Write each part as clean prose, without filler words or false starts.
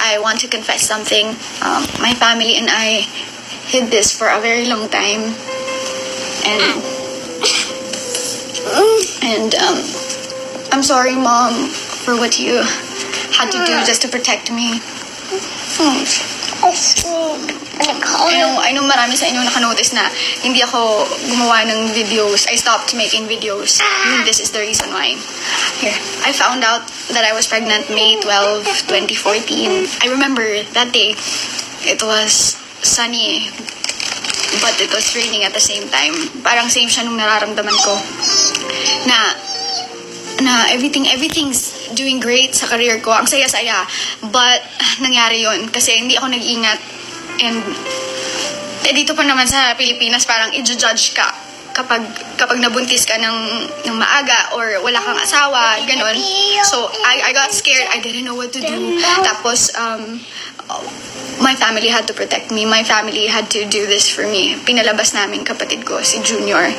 I want to confess something. My family and I hid this for a very long time. And I'm sorry, Mom, for what you had to do just to protect me. I know marami sa inyo nakanotice na hindi ako gumawa ng videos. I stopped making videos. This is the reason why. Here, I found out that I was pregnant May 12, 2014. I remember that day. It was sunny, but it was raining at the same time. Parang same siya nung nararamdaman ko. Na everything's doing great sa career ko. Ang saya-saya. But nangyari yon kasi hindi ako nag-ingat. And dito pa naman sa Pilipinas, parang i-judge ka kapag nabuntis ka ng maaga or wala kang asawa, ganon. So, I got scared. I didn't know what to do. Tapos, my family had to protect me. My family had to do this for me. Pinalabas namin kapatid ko, si Junior.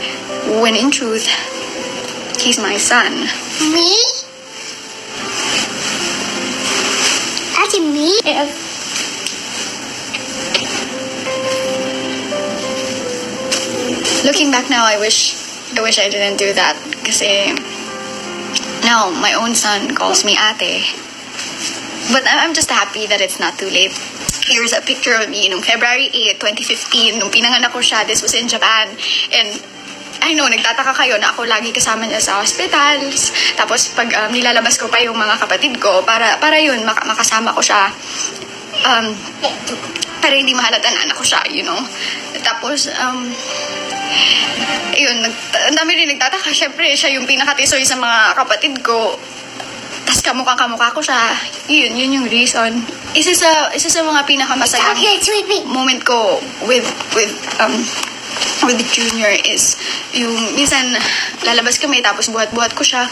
When in truth, he's my son. Me? That's me? Yeah. Looking back now, I wish I didn't do that. Kasi now my own son calls me ate. But I'm just happy that it's not too late. Here's a picture of me nung February 8, 2015. Nung pinanganak ko siya, this was in Japan. And I know, nagtataka kayo na ako lagi kasama niya sa hospitals. Tapos pag nilalabas ko pa yung mga kapatid ko, para yun, makasama ko siya. Para hindi mahalata na anak ko siya, you know. Tapos, yun, ang dami rin nagtataka. Siyempre, siya yung pinakatisoy sa mga kapatid ko. Tapos kamukha ko siya. Yun yung reason. Isa sa mga pinakamasayang moment ko with Junior is yung minsan lalabas kami tapos buhat-buhat ko siya.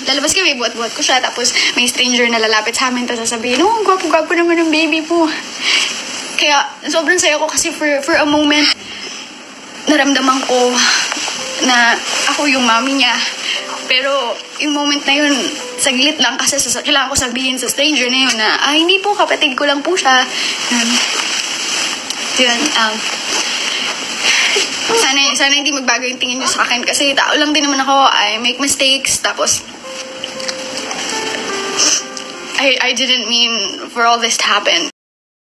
Lalabas kami, buhat-buhat ko siya, tapos may stranger na lalapit sa amin, tapos sasabihin, oh, gwapo-gwapo naman ng baby po. Kaya, sobrang saya ko kasi for a moment, naramdaman ko na ako yung mami niya. Pero, yung moment na yun, saglit lang kasi kailangan ko sabihin sa stranger na yun na, hindi po, kapatid ko lang po siya. Sana hindi magbago yung tingin niyo sa akin kasi tao lang din naman ako. I make mistakes, tapos I didn't mean for all this to happen.